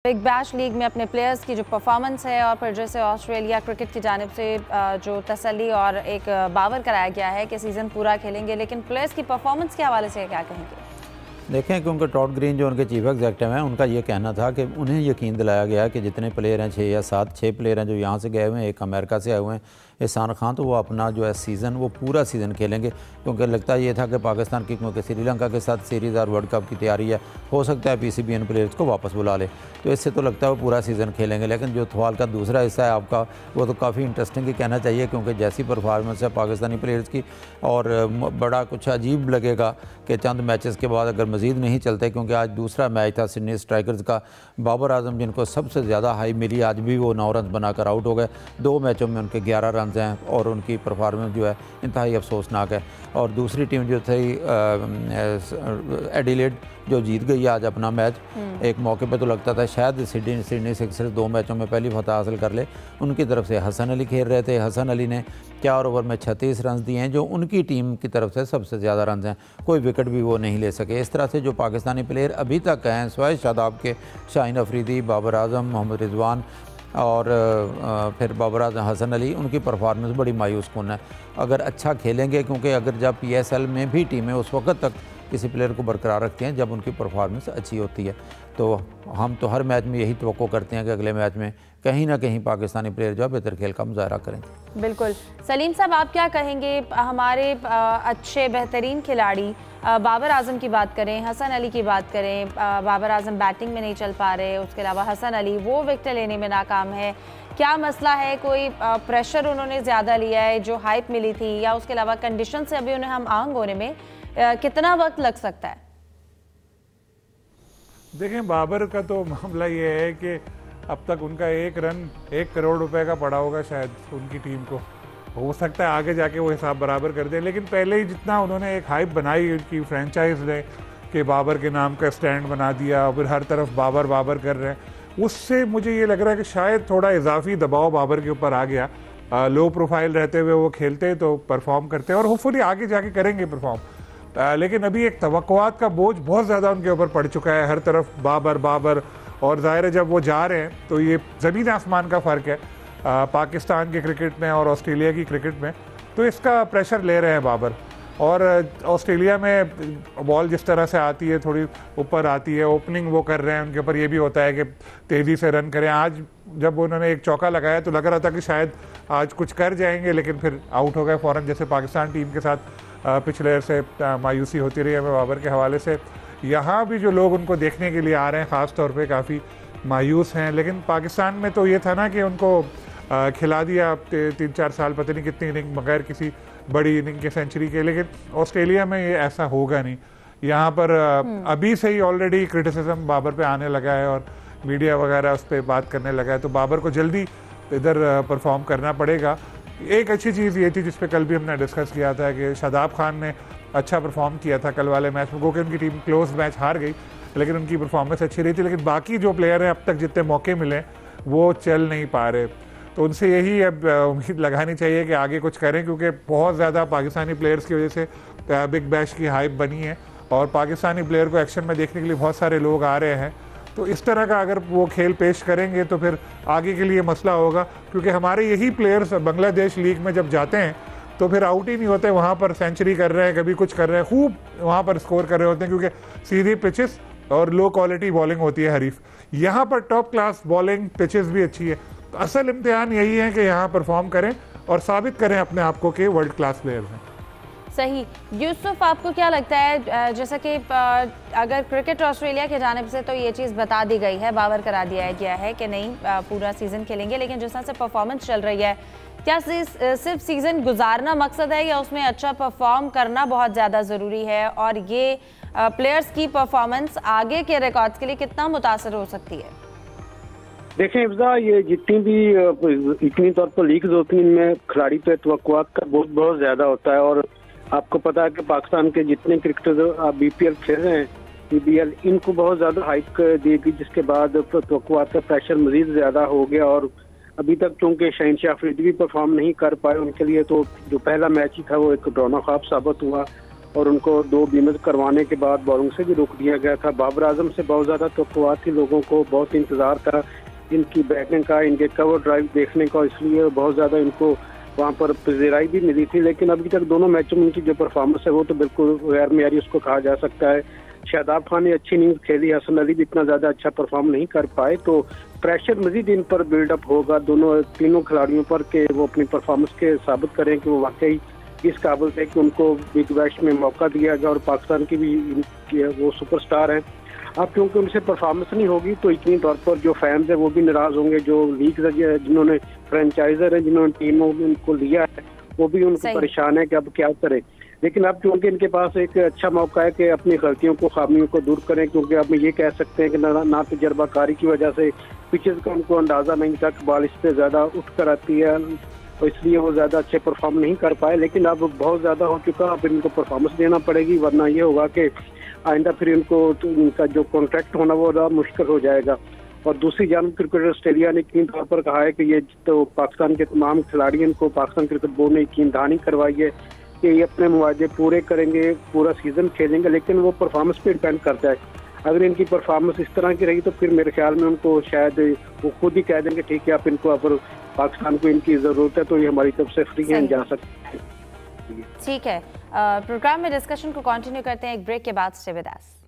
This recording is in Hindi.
बिग बैश लीग में अपने प्लेयर्स की जो परफॉर्मेंस है और फिर जैसे ऑस्ट्रेलिया क्रिकेट की जानिब से जो तसल्ली और एक बावर कराया गया है कि सीज़न पूरा खेलेंगे, लेकिन प्लेयर्स की परफॉर्मेंस के हवाले से क्या कहेंगे? देखें कि उनके टॉड ग्रीन जो उनके चीफ एग्जेक्टिव हैं, उनका ये कहना था कि उन्हें यकीन दिलाया गया कि जितने प्लेयर हैं 6 या 6 प्लेयर हैं जो यहाँ से गए हुए हैं, एक अमेरिका से आए हुए हैं एहसान खान, तो वो अपना जो है सीज़न वो पूरा सीज़न खेलेंगे, क्योंकि लगता ये था कि पाकिस्तान की क्योंकि श्रीलंका के साथ सीरीज़ और वर्ल्ड कप की तैयारी है, हो सकता है पीसीबी इन प्लेयर्स को वापस बुला ले, तो इससे तो लगता है वो पूरा सीज़न खेलेंगे। लेकिन जो सवाल का दूसरा हिस्सा है आपका, वो तो काफ़ी इंटरेस्टिंग ही कहना चाहिए, क्योंकि जैसी परफॉर्मेंस है पाकिस्तानी प्लेयर्स की और बड़ा कुछ अजीब लगेगा कि चंद मैचेस के बाद अगर मज़ीद नहीं चलते, क्योंकि आज दूसरा मैच था सिडनी स्ट्राइकर्स का, बाबर आजम जिनको सबसे ज़्यादा हाई मिली, आज भी वो 9 रन बनाकर आउट हो गए। 2 मैचों में उनके 11 रन हैं और उनकी परफॉर्मेंस जो है इंतहाई अफसोसनाक है। और दूसरी टीम जो थी एडिलेड जो जीत गई आज अपना मैच, एक मौके पे तो लगता था शायद सिडनी सिक्सर्स 2 मैचों में पहली फतह हासिल कर ले। उनकी तरफ से हसन अली खेल रहे थे, हसन अली ने 4 ओवर में 36 रन दिए हैं, जो उनकी टीम की तरफ से सबसे ज़्यादा रन हैं, कोई विकेट भी वो नहीं ले सके। इस तरह से जो पाकिस्तानी प्लेयर अभी तक हैं, सिवाय शादाब के शाहीन अफरीदी, बाबर आजम, मोहम्मद रिजवान और फिर बाबर आजम, हसन अली, उनकी परफॉर्मेंस बड़ी मायूस कुन है। अगर अच्छा खेलेंगे, क्योंकि अगर जब PSL में भी टीमें उस वक्त तक किसी प्लेयर को बरकरार रखती हैं जब उनकी परफॉर्मेंस अच्छी होती है, तो हम तो हर मैच में यही तवक्को करते हैं कि अगले मैच में कहीं ना कहीं पाकिस्तानी प्लेयर जो है बेहतर खेल का मुजाहरा करें। बिल्कुल। सलीम साहब, आप क्या कहेंगे? हमारे अच्छे बेहतरीन खिलाड़ी बाबर आजम की बात करें, हसन अली की बात करें, बाबर आजम बैटिंग में नहीं चल पा रहे, उसके अलावा हसन अली वो विकेट लेने में नाकाम है, क्या मसला है? कोई प्रेशर उन्होंने ज़्यादा लिया है जो हाइप मिली थी, या उसके अलावा कंडीशन से अभी उन्हें हम आहंग होने में कितना वक्त लग सकता है? देखें, बाबर का तो मामला ये है कि अब तक उनका 1 रन 1 करोड़ रुपए का पड़ा होगा शायद उनकी टीम को। हो सकता है आगे जाके वो हिसाब बराबर कर दे, लेकिन पहले ही जितना उन्होंने एक हाइप बनाई उनकी फ्रेंचाइज ने कि बाबर के नाम का स्टैंड बना दिया, फिर हर तरफ बाबर बाबर कर रहे हैं, उससे मुझे ये लग रहा है कि शायद थोड़ा इजाफी दबाव बाबर के ऊपर आ गया। लो प्रोफाइल रहते हुए वो खेलते तो परफॉर्म करते और होपफुली आगे जाके करेंगे परफॉर्म, लेकिन अभी एक तवक्कुआत का बोझ बहुत ज़्यादा उनके ऊपर पड़ चुका है, हर तरफ बाबर बाबर। और ज़ाहिर है जब वो जा रहे हैं तो ये ज़मीन आसमान का फ़र्क है पाकिस्तान के क्रिकेट में और ऑस्ट्रेलिया की क्रिकेट में, तो इसका प्रेशर ले रहे हैं बाबर। और ऑस्ट्रेलिया में बॉल जिस तरह से आती है, थोड़ी ऊपर आती है, ओपनिंग वो कर रहे हैं, उनके ऊपर ये भी होता है कि तेज़ी से रन करें। आज जब उन्होंने एक चौका लगाया तो लग रहा था कि शायद आज कुछ कर जाएंगे, लेकिन फिर आउट हो गए फ़ौरन, जैसे पाकिस्तान टीम के साथ पिछले से मायूसी होती रही है बाबर के हवाले से। यहाँ भी जो लोग उनको देखने के लिए आ रहे हैं ख़ास तौर पे काफ़ी मायूस हैं, लेकिन पाकिस्तान में तो ये था ना कि उनको खिला दिया 3-4 साल, पता नहीं कितनी इनिंग बगैर किसी बड़ी इनिंग के सेंचुरी के, लेकिन ऑस्ट्रेलिया में ये ऐसा होगा नहीं। यहाँ पर अभी से ही ऑलरेडी क्रिटिसिज्म बाबर पे आने लगा है और मीडिया वगैरह उस पर बात करने लगा है, तो बाबर को जल्दी इधर परफॉर्म करना पड़ेगा। एक अच्छी चीज़ ये थी जिस पे कल भी हमने डिस्कस किया था कि शादाब खान ने अच्छा परफॉर्म किया था कल वाले मैच में, क्योंकि उनकी टीम क्लोज मैच हार गई, लेकिन उनकी परफॉर्मेंस अच्छी रही थी। लेकिन बाकी जो प्लेयर हैं अब तक जितने मौके मिले वो चल नहीं पा रहे, तो उनसे यही अब उम्मीद लगानी चाहिए कि आगे कुछ करें, क्योंकि बहुत ज़्यादा पाकिस्तानी प्लेयर्स की वजह से बिग बैश की हाइप बनी है और पाकिस्तानी प्लेयर को एक्शन में देखने के लिए बहुत सारे लोग आ रहे हैं। तो इस तरह का अगर वो खेल पेश करेंगे तो फिर आगे के लिए मसला होगा, क्योंकि हमारे यही प्लेयर्स बांग्लादेश लीग में जब जाते हैं तो फिर आउट ही नहीं होते, वहाँ पर सेंचुरी कर रहे हैं, कभी कुछ कर रहे हैं, खूब वहाँ पर स्कोर कर रहे होते हैं, क्योंकि सीधी पिचेस और लो क्वालिटी बॉलिंग होती है हरीफ। यहाँ पर टॉप क्लास बॉलिंग, पिचेस भी अच्छी है, तो असल इम्तिहान यही है कि यहाँ परफॉर्म करें और साबित करें अपने आप को कि वर्ल्ड क्लास प्लेयर हैं। सही। यूसुफ, आपको क्या लगता है, जैसा कि अगर क्रिकेट ऑस्ट्रेलिया की जानिब से तो ये चीज़ बता दी गई है, बावर करा दिया गया है कि नहीं पूरा सीज़न खेलेंगे, लेकिन जिस तरह से परफॉर्मेंस चल रही है, क्या सिर्फ सीज़न गुजारना मकसद है या उसमें अच्छा परफॉर्म करना बहुत ज़्यादा ज़रूरी है, और ये प्लेयर्स की परफॉर्मेंस आगे के रिकॉर्ड्स के लिए कितना मुतासर हो सकती है? देखें इफ्जा, ये जितनी भी इतनी तौर पर लीग्स होती हैं, इनमें खिलाड़ी पे तवक्कुआत का बहुत ज़्यादा होता है। और आपको पता है कि पाकिस्तान के जितने क्रिकेटर BPL खेल रहे हैं, PBL, इनको बहुत ज़्यादा हाइप दी गई, जिसके बाद तवक्कुआत का प्रेशर मज़ीद ज़्यादा हो गया। और अभी तक चूँकि शहनशाह अफरीदी भी परफॉर्म नहीं कर पाए, उनके लिए तो जो पहला मैच ही था वो एक डरावना ख्वाब साबित हुआ। और उनको 2 बीमित करवाने के बाद बॉलिंग से भी रोक दिया गया था। बाबर आजम से बहुत ज़्यादा तवक्कुआत थी, लोगों को बहुत इंतज़ार था इनकी बैटिंग का, इनके कवर ड्राइव देखने का, इसलिए बहुत ज़्यादा इनको वहाँ पर पजीराई भी मिली थी। लेकिन अभी तक दोनों मैचों में उनकी जो परफॉर्मेंस है वो तो बिल्कुल गैर मेयारी उसको कहा जा सकता है। शादाब खान ने अच्छी इनिंग्स खेली, हसन अली भी इतना ज़्यादा अच्छा परफॉर्म नहीं कर पाए, तो प्रेशर मजीद इन पर बिल्डअप होगा दोनों तीनों खिलाड़ियों पर कि वो अपनी परफॉर्मेंस के साबित करें कि वो वाकई इस काबिल है कि उनको बिग बैश में मौका दिया गया। और पाकिस्तान की भी वो सुपरस्टार हैं। अब क्योंकि उनसे परफॉर्मेंस नहीं होगी तो यकीनी तौर पर जो फैंस है वो भी नाराज़ होंगे, जो लीग जिन्होंने फ्रेंचाइजर है, जिन्होंने टीमों को लिया है, वो भी उनको परेशान है कि अब क्या करें। लेकिन अब क्योंकि इनके पास एक अच्छा मौका है कि अपनी गलतियों को, खामियों को दूर करें, क्योंकि अब ये कह सकते हैं कि ना तजर्बाकारी की वजह से पिचेस का उनको अंदाज़ा नहीं था कि बॉल इस पर ज़्यादा उठ कर आती है, तो इसलिए वो ज़्यादा अच्छे परफॉर्म नहीं कर पाए। लेकिन अब बहुत ज़्यादा हो चुका, अब इनको परफॉर्मेंस देना पड़ेगी, वरना ये होगा कि आइंदा फिर इनको इनका जो कॉन्ट्रैक्ट होना वो ज़्यादा मुश्किल हो जाएगा। और दूसरी जानब क्रिकेट ऑस्ट्रेलिया ने यकीन तौर पर कहा है कि ये तो पाकिस्तान के तमाम खिलाड़ी, इनको पाकिस्तान क्रिकेट बोर्ड ने यकीन दहानी करवाई है कि ये अपने मुआहदे पूरे करेंगे, पूरा सीज़न खेलेंगे, लेकिन वो परफॉर्मेंस पे डिपेंड करता है। अगर इनकी परफॉर्मेंस इस तरह की रही तो फिर मेरे ख्याल में उनको शायद वो खुद ही कह देंगे ठीक है, आप इनको अगर पाकिस्तान को इनकी ज़रूरत है तो ये हमारी तरफ से फ्री हैं, जा सकते हैं। ठीक है, प्रोग्राम में डिस्कशन को कंटिन्यू करते हैं एक ब्रेक के बाद। Stay with us.